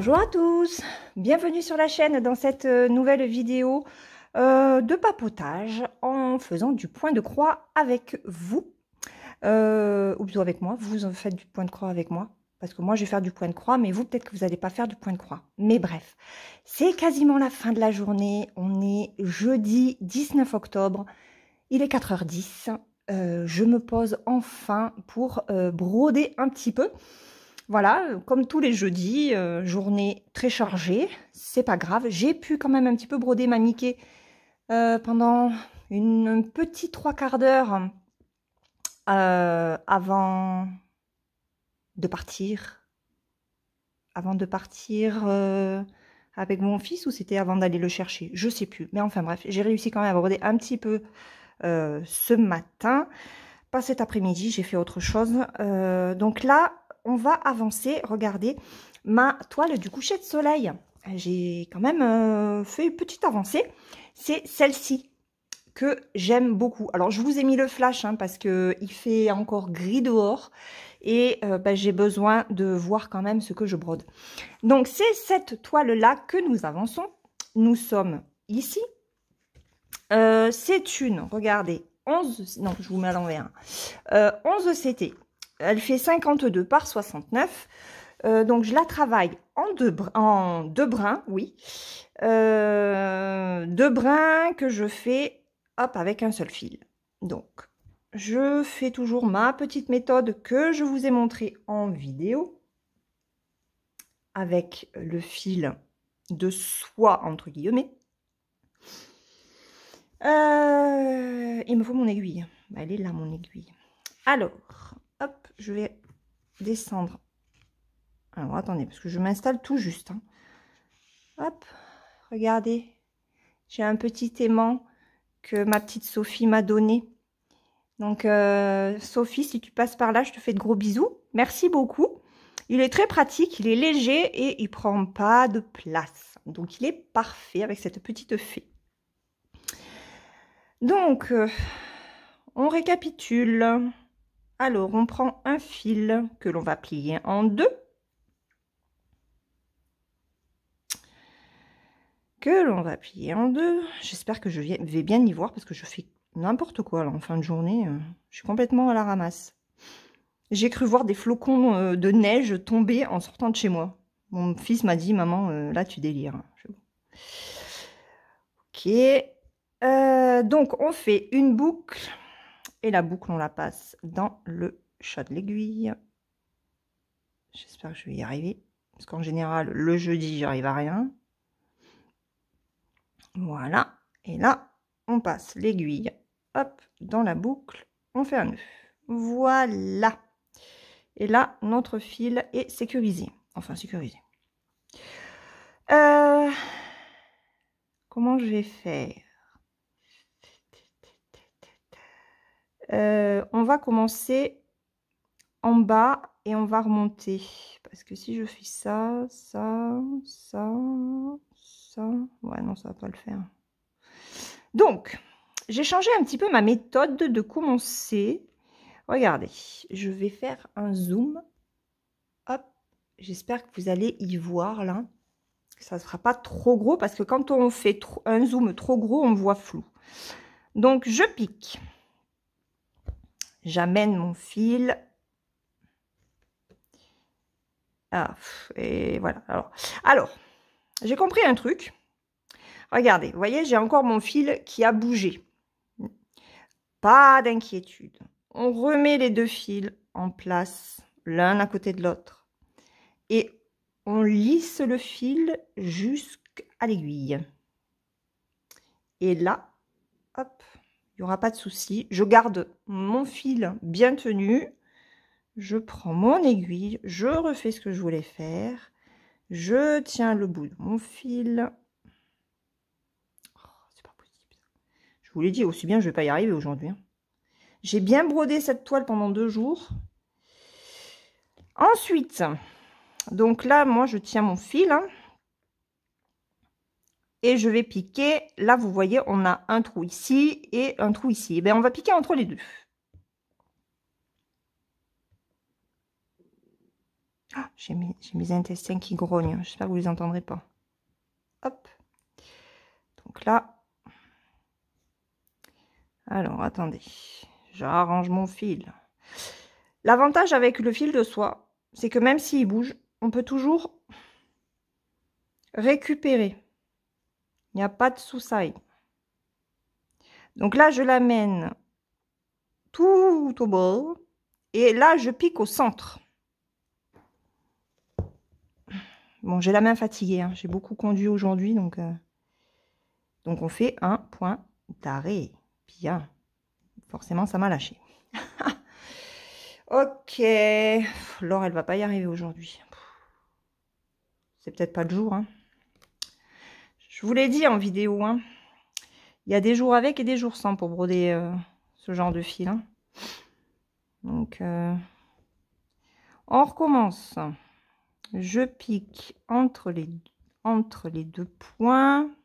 Bonjour à tous, bienvenue sur la chaîne dans cette nouvelle vidéo de papotage en faisant du point de croix avec vous, ou plutôt avec moi. Vous en faites du point de croix avec moi, parce que moi je vais faire du point de croix, mais vous peut-être que vous n'allez pas faire du point de croix. Mais bref, c'est quasiment la fin de la journée, on est jeudi 19 octobre, il est 4h10, je me pose enfin pour broder un petit peu. Voilà, comme tous les jeudis, journée très chargée, c'est pas grave. J'ai pu quand même un petit peu broder ma Mickey pendant une petite 3/4 d'heure avant de partir. Avant de partir avec mon fils, ou c'était avant d'aller le chercher? Je sais plus. Mais enfin bref, j'ai réussi quand même à broder un petit peu ce matin. Pas cet après-midi, j'ai fait autre chose. Donc là, on va avancer. Regardez ma toile du coucher de soleil. J'ai quand même fait une petite avancée. C'est celle-ci que j'aime beaucoup. Alors, je vous ai mis le flash parce qu'il fait encore gris dehors. Et j'ai besoin de voir quand même ce que je brode. Donc, c'est cette toile-là que nous avançons. Nous sommes ici. C'est une, regardez, 11, non, je vous mets à l'envers. 11 CT. Elle fait 52 par 69. Donc, je la travaille en deux brins, oui. Deux brins que je fais, hop, avec un seul fil. Donc, je fais toujours ma petite méthode que je vous ai montrée en vidéo. Avec le fil de soie, entre guillemets. Il me faut mon aiguille. Elle est là, mon aiguille. Alors, hop, je vais descendre. Alors, attendez, parce que je m'installe tout juste. Hop, regardez. J'ai un petit aimant que ma petite Sophie m'a donné. Donc, Sophie, si tu passes par là, je te fais de gros bisous. Merci beaucoup. Il est très pratique, il est léger et il prend pas de place. Donc, il est parfait avec cette petite fée. Donc, on récapitule. Alors, on prend un fil que l'on va plier en deux. Que l'on va plier en deux. J'espère que je vais bien y voir parce que je fais n'importe quoi là, en fin de journée. Je suis complètement à la ramasse. J'ai cru voir des flocons de neige tomber en sortant de chez moi. Mon fils m'a dit, maman, là tu délires. Ok. Donc, on fait une boucle. Et la boucle, on la passe dans le chat de l'aiguille. J'espère que je vais y arriver. Parce qu'en général, le jeudi, j'arrive à rien. Voilà. Et là, on passe l'aiguille, hop, dans la boucle. On fait un nœud. Voilà. Et là, notre fil est sécurisé. Enfin, sécurisé. Comment je vais faire? On va commencer en bas et on va remonter. Parce que si je fais ça, ça, ça, ça... Ouais, non, ça va pas le faire. Donc, j'ai changé un petit peu ma méthode de commencer. Regardez, je vais faire un zoom. Hop, j'espère que vous allez y voir là. Ça ne sera pas trop gros parce que quand on fait un zoom trop gros, on voit flou. Donc, je pique. J'amène mon fil. Ah, et voilà. Alors j'ai compris un truc. Regardez, vous voyez, j'ai encore mon fil qui a bougé. Pas d'inquiétude. On remet les deux fils en place, l'un à côté de l'autre. Et on lisse le fil jusqu'à l'aiguille. Et là, hop, il n'y aura pas de souci. Je garde mon fil bien tenu. Je prends mon aiguille, je refais ce que je voulais faire. Je tiens le bout de mon fil. Oh, c'est pas possible. Je vous l'ai dit, aussi bien je vais pas y arriver aujourd'hui. J'ai bien brodé cette toile pendant 2 jours. Ensuite, donc là, moi, je tiens mon fil. Et je vais piquer. Là, vous voyez, on a un trou ici et un trou ici. Et bien, on va piquer entre les deux. Ah, j'ai mes intestins qui grognent. J'espère que vous les entendrez pas. Hop. Donc là. Alors, attendez. J'arrange mon fil. L'avantage avec le fil de soie, c'est que même s'il bouge, on peut toujours récupérer. Il n'y a pas de souci. Donc là, je l'amène tout au bord. Et là, je pique au centre. Bon, j'ai la main fatiguée. Hein. J'ai beaucoup conduit aujourd'hui. Donc on fait un point d'arrêt. Bien. Forcément, ça m'a lâché. Ok. Laure, elle va pas y arriver aujourd'hui. C'est peut-être pas le jour. Hein. Je vous l'ai dit en vidéo. Hein. Il y a des jours avec et des jours sans pour broder ce genre de fil. Hein. Donc, on recommence. Je pique entre les deux points.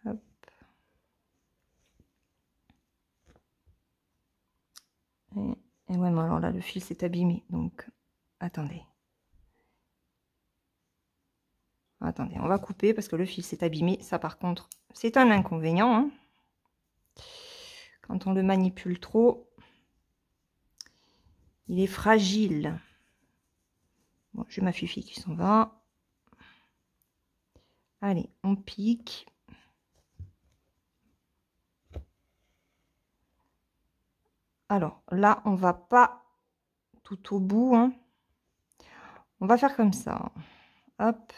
Hop. Et ouais, mais alors là, le fil s'est abîmé. Donc, attendez. Attendez, on va couper parce que le fil s'est abîmé. Ça, par contre, c'est un inconvénient. Hein. Quand on le manipule trop, il est fragile. Bon, j'ai ma Fifi qui s'en va. Allez, on pique. Alors, là, on va pas tout au bout. Hein. On va faire comme ça. Hop.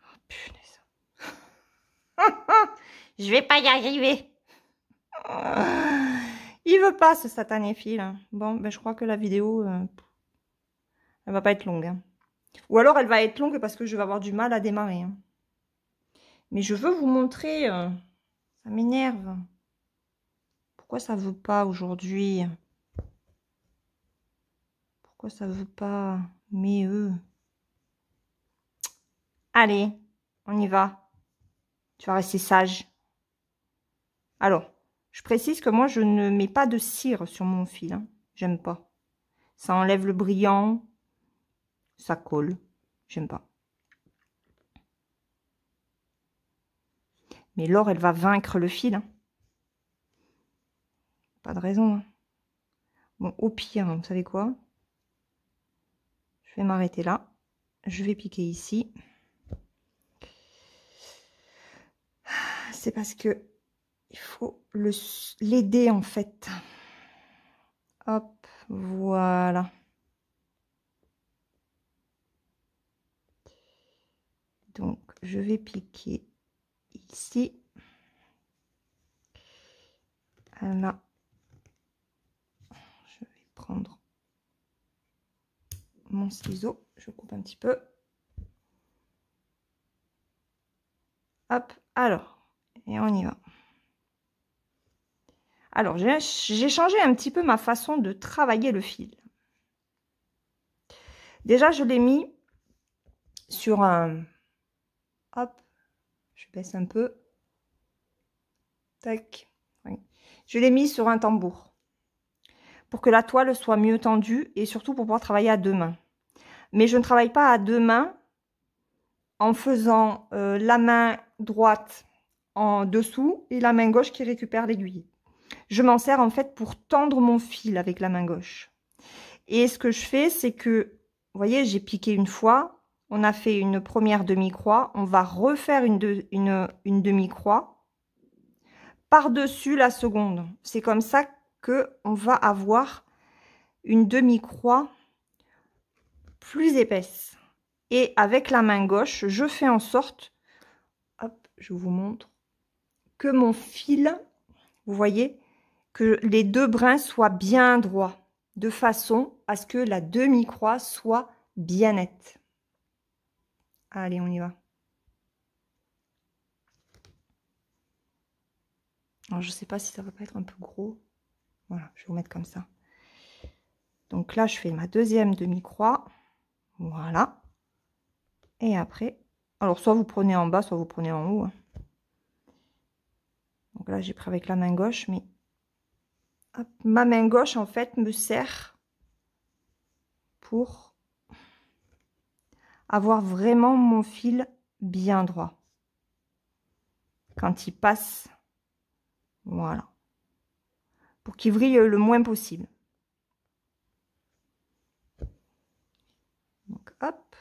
Oh, punaise. Je vais pas y arriver. Il veut pas ce satané fil. Hein. Bon, ben, je crois que la vidéo, elle va pas être longue. Hein. Ou alors, elle va être longue parce que je vais avoir du mal à démarrer. Hein. Mais je veux vous montrer. Ça m'énerve. Pourquoi ça veut pas aujourd'hui? Pourquoi ça veut pas? Mais Allez, on y va. Tu vas rester sage. Alors, je précise que moi, je ne mets pas de cire sur mon fil. Hein. J'aime pas. Ça enlève le brillant. Ça colle. J'aime pas. Mais Laure, elle va vaincre le fil. Hein. Pas de raison. Hein. Bon, au pire, vous savez quoi? Je vais m'arrêter là. Je vais piquer ici. C'est parce que il faut l'aider en fait. Hop, voilà. Donc, je vais piquer ici. Là, je vais prendre mon ciseau. Je coupe un petit peu. Hop, alors, et on y va. Alors, j'ai changé un petit peu ma façon de travailler le fil. Déjà, je l'ai mis sur un... Hop, je baisse un peu. Tac. Oui. Je l'ai mis sur un tambour pour que la toile soit mieux tendue et surtout pour pouvoir travailler à deux mains. Mais je ne travaille pas à deux mains en faisant la main droite en dessous et la main gauche qui récupère l'aiguille. Je m'en sers en fait pour tendre mon fil avec la main gauche. Et ce que je fais, c'est que, vous voyez, j'ai piqué une fois, on a fait une première demi-croix, on va refaire une demi-croix par-dessus la seconde. C'est comme ça qu'on va avoir une demi-croix plus épaisse. Et avec la main gauche, je fais en sorte, hop, je vous montre, que mon fil, vous voyez, que les deux brins soient bien droits, de façon à ce que la demi-croix soit bien nette. Allez, on y va. Alors, je ne sais pas si ça va pas être un peu gros. Voilà, je vais vous mettre comme ça. Donc là, je fais ma deuxième demi-croix. Voilà. Et après, alors soit vous prenez en bas, soit vous prenez en haut. Donc là, j'ai pris avec la main gauche, mais Hop, ma main gauche, en fait, me sert pour avoir vraiment mon fil bien droit. Quand il passe, voilà. Pour qu'il vrille le moins possible. Donc, hop,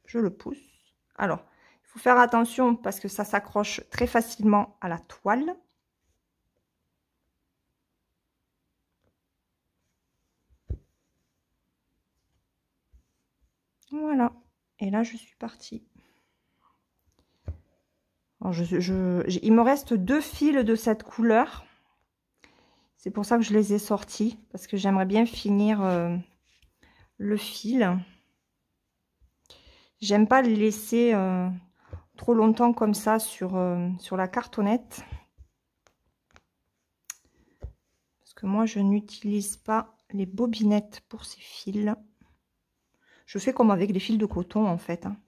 je le pousse. Alors, il faut faire attention parce que ça s'accroche très facilement à la toile. Voilà. Et là, je suis partie. Alors, il me reste 2 fils de cette couleur. C'est pour ça que je les ai sortis. Parce que j'aimerais bien finir le fil. J'aime pas le laisser trop longtemps comme ça sur la cartonnette. Parce que moi, je n'utilise pas les bobinettes pour ces fils. Je fais comme avec les fils de coton, en fait. Hein.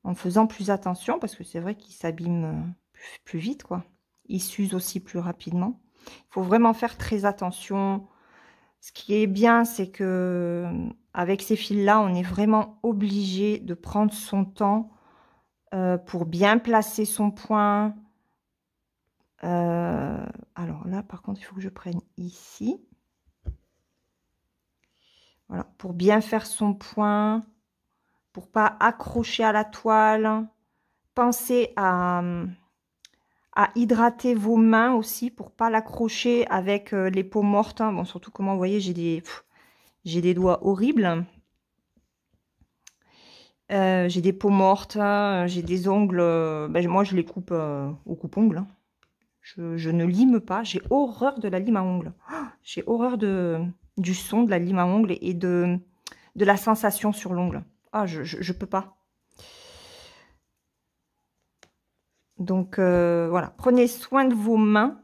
En faisant plus attention, parce que c'est vrai qu'ils s'abîment plus vite, quoi. Ils s'usent aussi plus rapidement. Il faut vraiment faire très attention. Ce qui est bien, c'est que avec ces fils-là, on est vraiment obligé de prendre son temps pour bien placer son point. Alors là, par contre, il faut que je prenne ici. Voilà, pour bien faire son point, pour pas accrocher à la toile. Pensez à hydrater vos mains aussi pour pas l'accrocher avec les peaux mortes. Hein. Bon, surtout que moi, vous voyez, j'ai des doigts horribles. J'ai des peaux mortes, j'ai des ongles. Ben, moi, je les coupe au coupe-ongles. Hein. Je ne lime pas. J'ai horreur de la lime à ongles. Oh, j'ai horreur du son de la lime à ongles et de la sensation sur l'ongle. Ah, je peux pas. Donc, voilà. Prenez soin de vos mains.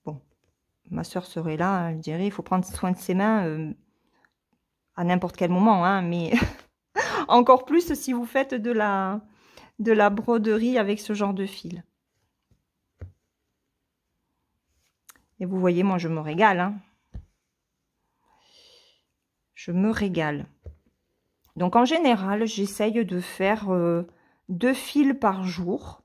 Bon, ma soeur serait là, elle dirait, il faut prendre soin de ses mains à n'importe quel moment. Hein, mais encore plus si vous faites de la broderie avec ce genre de fil. Et vous voyez, moi, je me régale. Hein. Je me régale. Donc, en général, j'essaye de faire 2 fils par jour.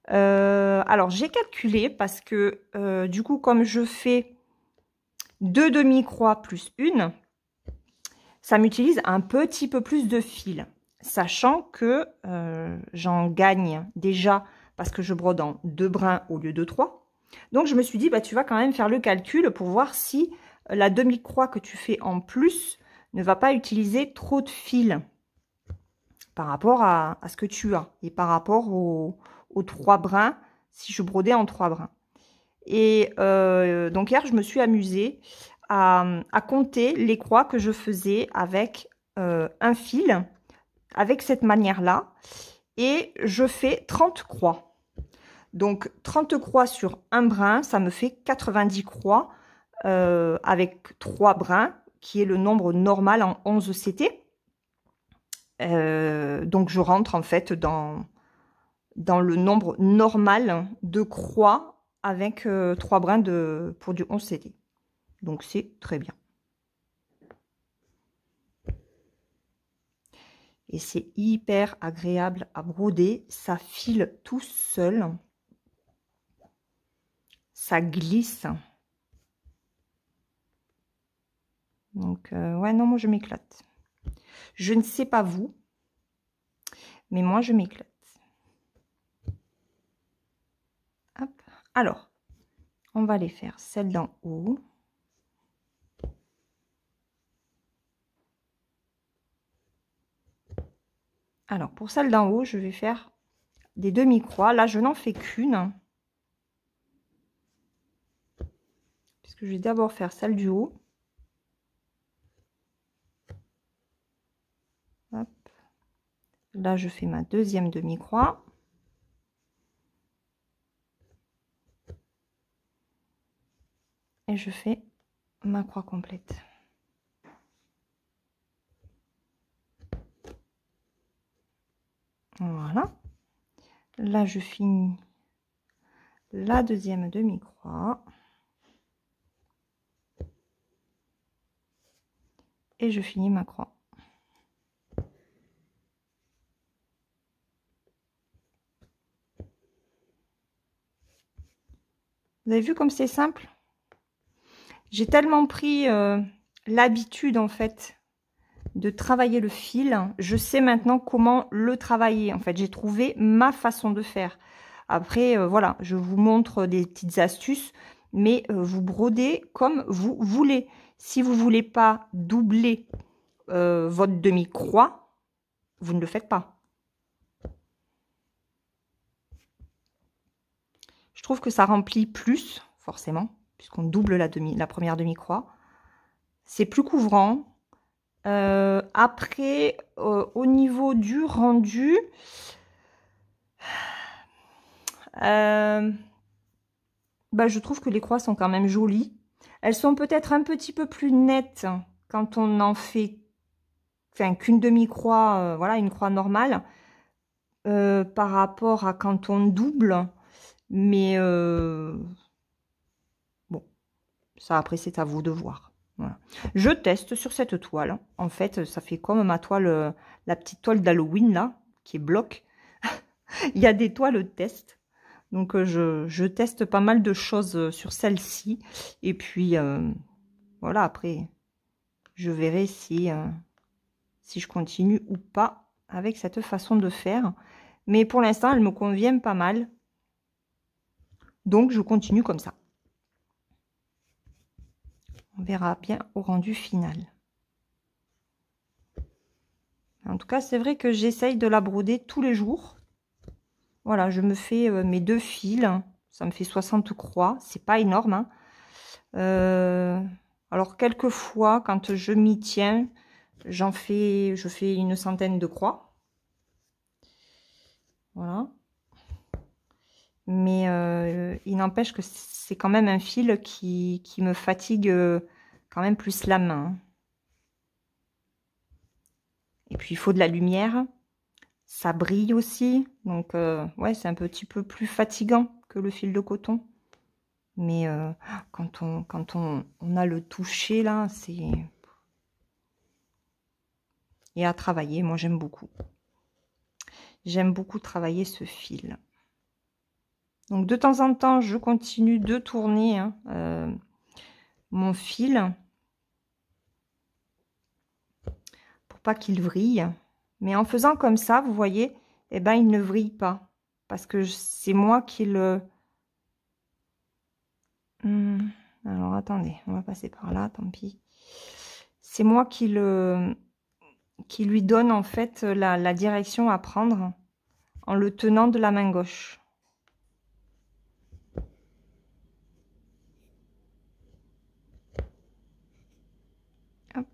Alors, j'ai calculé parce que, du coup, comme je fais 2 demi-croix plus une, ça m'utilise un petit peu plus de fil. Sachant que j'en gagne déjà parce que je brode en 2 brins au lieu de 3. Donc, je me suis dit, bah, tu vas quand même faire le calcul pour voir si la demi-croix que tu fais en plus ne va pas utiliser trop de fil par rapport à ce que tu as et par rapport aux 3 brins, si je brodais en 3 brins. Et donc, hier, je me suis amusée à compter les croix que je faisais avec un fil, avec cette manière-là. Et je fais 30 croix. Donc, 30 croix sur un brin, ça me fait 90 croix avec 3 brins, qui est le nombre normal en 11 CT. Donc, je rentre en fait dans le nombre normal de croix avec 3 brins pour du 11 CT. Donc, c'est très bien. Et c'est hyper agréable à broder. Ça file tout seul. Ça glisse. Donc, ouais, non, moi, je m'éclate. Je ne sais pas vous, mais moi, je m'éclate. Hop. Alors, on va les faire celle d'en haut. Alors, pour celle d'en haut, je vais faire des demi-croix. Là, je n'en fais qu'une. Puisque je vais d'abord faire celle du haut. Hop. Là, je fais ma deuxième demi-croix. Et je fais ma croix complète. Voilà. Là, je finis la deuxième demi-croix. Et je finis ma croix. Vous avez vu comme c'est simple? J'ai tellement pris l'habitude en fait de travailler le fil. Je sais maintenant comment le travailler. En fait, j'ai trouvé ma façon de faire. Après, voilà, je vous montre des petites astuces, mais vous brodez comme vous voulez. Si vous voulez pas doubler votre demi-croix, vous ne le faites pas. Je trouve que ça remplit plus, forcément, puisqu'on double la première demi-croix. C'est plus couvrant. Après, au niveau du rendu, je trouve que les croix sont quand même jolies. Elles sont peut-être un petit peu plus nettes quand on en fait qu'une demi-croix, voilà, une croix normale, par rapport à quand on double. Mais bon, ça après c'est à vous de voir. Voilà. Je teste sur cette toile. En fait, ça fait comme ma toile, la petite toile d'Halloween là, qui est bloc. Il y a des toiles test. Donc je teste pas mal de choses sur celle-ci. Et puis voilà, après, je verrai si je continue ou pas avec cette façon de faire. Mais pour l'instant, elle me convient pas mal. Donc je continue comme ça. On verra bien au rendu final. En tout cas, c'est vrai que j'essaye de la broder tous les jours. Voilà, je me fais mes 2 fils. Ça me fait 60 croix. C'est pas énorme. Hein. Alors, quelquefois, quand je m'y tiens, je fais une centaine de croix. Voilà. Mais il n'empêche que c'est quand même un fil qui me fatigue quand même plus la main. Et puis, il faut de la lumière. Ça brille aussi. Donc, ouais, c'est un petit peu plus fatigant que le fil de coton. Mais quand on a le toucher, là, c'est... Et à travailler, moi, j'aime beaucoup. J'aime beaucoup travailler ce fil. Donc, de temps en temps, je continue de tourner hein, mon fil pour pas qu'il vrille. Mais en faisant comme ça, vous voyez, eh ben, il ne vrille pas. Parce que c'est moi qui le... Alors, attendez, on va passer par là, tant pis. C'est moi qui lui donne en fait la direction à prendre en le tenant de la main gauche. Hop.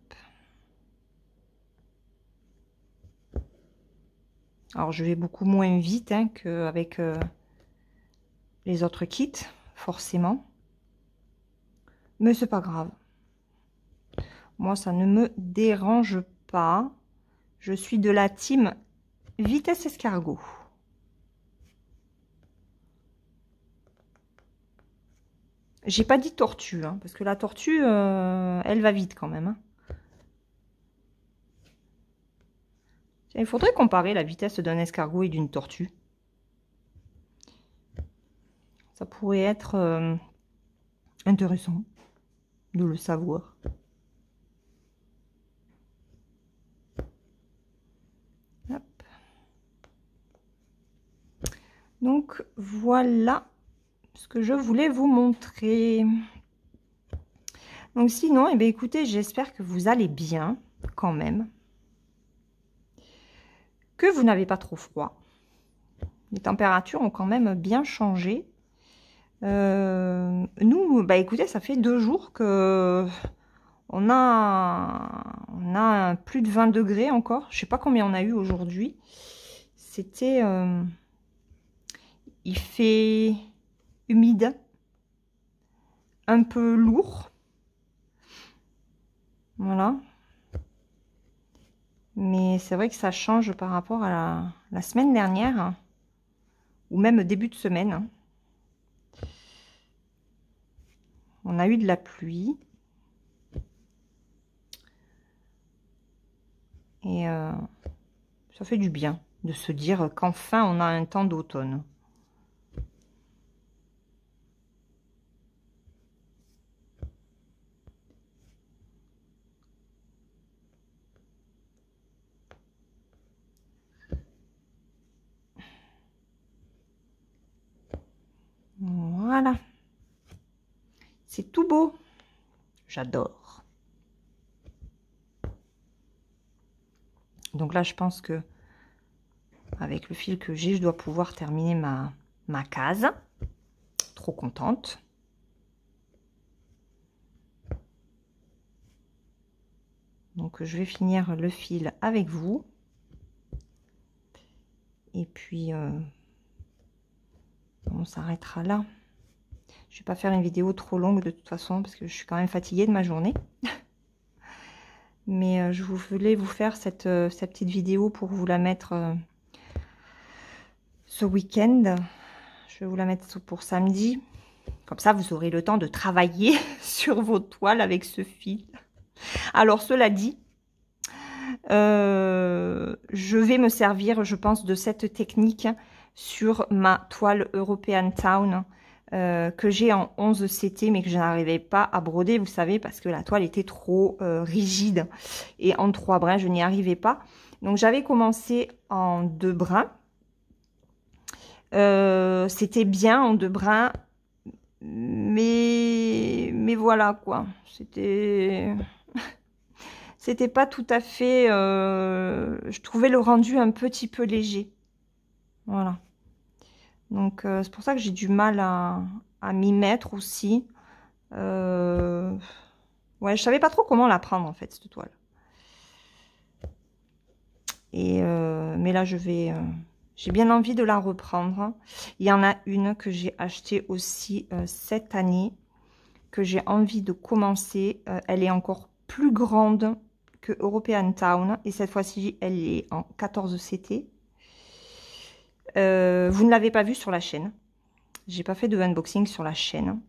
Alors je vais beaucoup moins vite hein, qu'avec les autres kits, forcément. Mais c'est pas grave. Moi, ça ne me dérange pas. Je suis de la team vitesse escargot. J'ai pas dit tortue, hein, parce que la tortue, elle va vite quand même. Hein. Il faudrait comparer la vitesse d'un escargot et d'une tortue. Ça pourrait être intéressant de le savoir. Hop. Donc voilà ce que je voulais vous montrer. Donc sinon, eh bien, écoutez, j'espère que vous allez bien quand même. Que vous n'avez pas trop froid. Les températures ont quand même bien changé. Nous, bah écoutez, ça fait 2 jours que on a plus de 20 degrés encore. Je sais pas combien on a eu aujourd'hui. C'était... il fait humide, un peu lourd. Voilà. Mais c'est vrai que ça change par rapport à la semaine dernière. Ou même début de semaine. On a eu de la pluie. Et ça fait du bien de se dire qu'enfin on a un temps d'automne. Voilà. C'est tout beau. J'adore. Donc là, je pense que avec le fil que j'ai, je dois pouvoir terminer ma case. Trop contente. Donc je vais finir le fil avec vous. Et puis on s'arrêtera là. Je vais pas faire une vidéo trop longue de toute façon parce que je suis quand même fatiguée de ma journée. Mais je voulais vous faire cette petite vidéo pour vous la mettre ce week-end. Je vais vous la mettre pour samedi. Comme ça, vous aurez le temps de travailler sur vos toiles avec ce fil. Alors, cela dit, je vais me servir, je pense, de cette technique sur ma toile European Town que j'ai en 11 CT, mais que je n'arrivais pas à broder, vous savez, parce que la toile était trop rigide. Et en 3 brins, je n'y arrivais pas. Donc, j'avais commencé en 2 brins. C'était bien en 2 brins, mais voilà quoi, c'était pas tout à fait, je trouvais le rendu un petit peu léger, voilà. Donc c'est pour ça que j'ai du mal à m'y mettre aussi. Ouais, je savais pas trop comment la prendre en fait, cette toile. Et mais là je vais j'ai bien envie de la reprendre. Il y en a une que j'ai achetée aussi cette année, que j'ai envie de commencer. Elle est encore plus grande que European Town. Et cette fois-ci, elle est en 14 CT. Vous ne l'avez pas vue sur la chaîne. J'ai pas fait de unboxing sur la chaîne.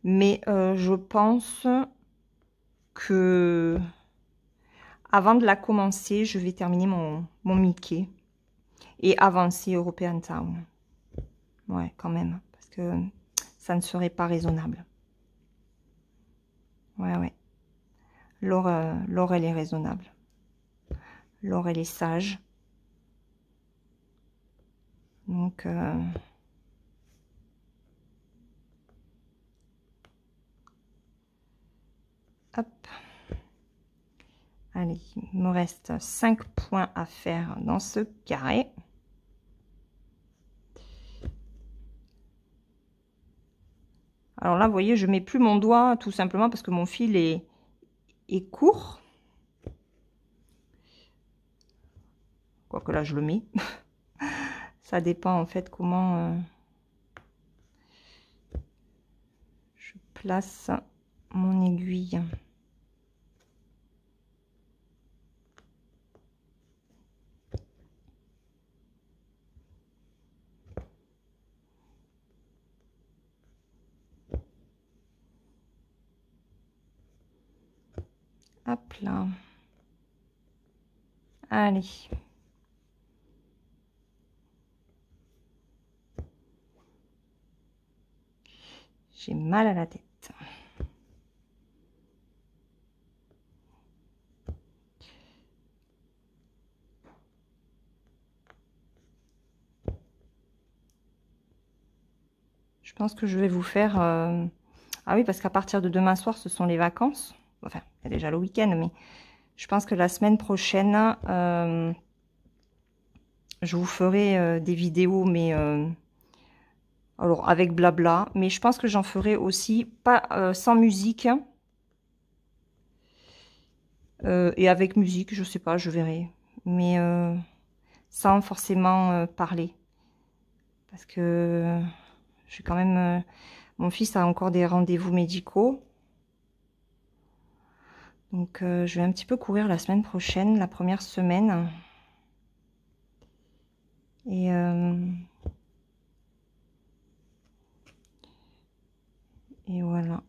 Mais je pense que avant de la commencer, je vais terminer mon Mickey. Et avancer European Town. Ouais, quand même. Parce que ça ne serait pas raisonnable. Ouais, ouais. Laure, elle est raisonnable. Laure, elle est sage. Donc, hop. Allez, il me reste 5 points à faire dans ce carré. Alors là, vous voyez, je mets plus mon doigt tout simplement parce que mon fil est court. Quoique là, je le mets. Ça dépend en fait comment je place mon aiguille. Hop là. Allez. J'ai mal à la tête. Je pense que je vais vous faire... Ah oui, parce qu'à partir de demain soir, ce sont les vacances. Enfin, il y a déjà le week-end, mais je pense que la semaine prochaine, je vous ferai des vidéos, mais... alors, avec blabla. Mais je pense que j'en ferai aussi, pas sans musique. Et avec musique, je sais pas, je verrai. Mais sans forcément parler. Parce que j'ai quand même... mon fils a encore des rendez-vous médicaux. Donc, je vais un petit peu courir la semaine prochaine, la première semaine. Et voilà.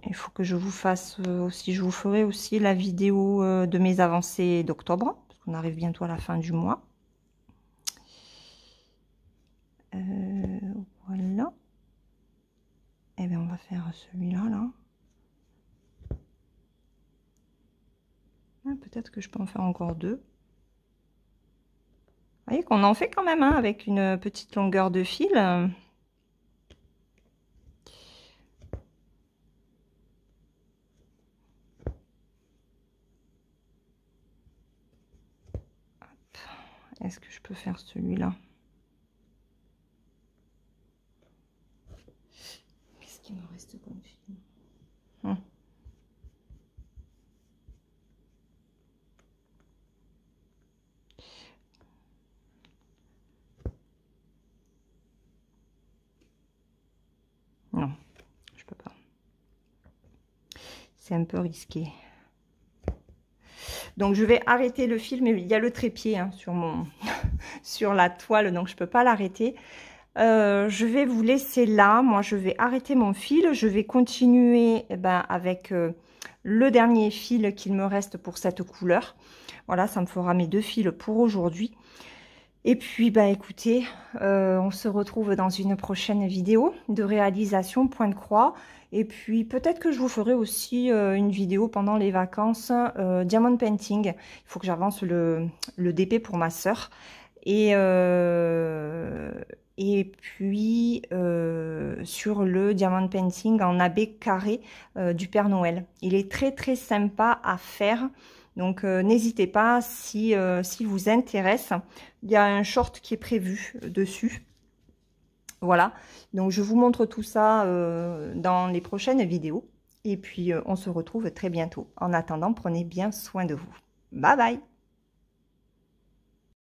Il faut que je vous fasse aussi, je vous ferai aussi la vidéo de mes avancées d'octobre, parce qu'on arrive bientôt à la fin du mois. Voilà. Et bien on va faire celui-là, là. Ah, peut-être que je peux en faire encore deux. Vous voyez qu'on en fait quand même, hein, avec une petite longueur de fil. Est-ce que je peux faire celui-là? Qu'est-ce qu'il me reste comme fil? Non, je peux pas. C'est un peu risqué. Donc je vais arrêter le fil, mais il y a le trépied hein, sur sur la toile, donc je peux pas l'arrêter. Je vais vous laisser là. Moi, je vais arrêter mon fil. Je vais continuer avec le dernier fil qu'il me reste pour cette couleur. Voilà, ça me fera mes deux fils pour aujourd'hui. Et puis, écoutez, on se retrouve dans une prochaine vidéo de réalisation point de croix. Et puis, peut-être que je vous ferai aussi une vidéo pendant les vacances diamond painting. Il faut que j'avance le DP pour ma sœur. Et puis, sur le diamond painting en abbé carré du Père Noël. Il est très, très sympa à faire. Donc, n'hésitez pas si vous intéresse. Il y a un short qui est prévu dessus. Voilà. Donc, je vous montre tout ça dans les prochaines vidéos. Et puis, on se retrouve très bientôt. En attendant, prenez bien soin de vous. Bye bye!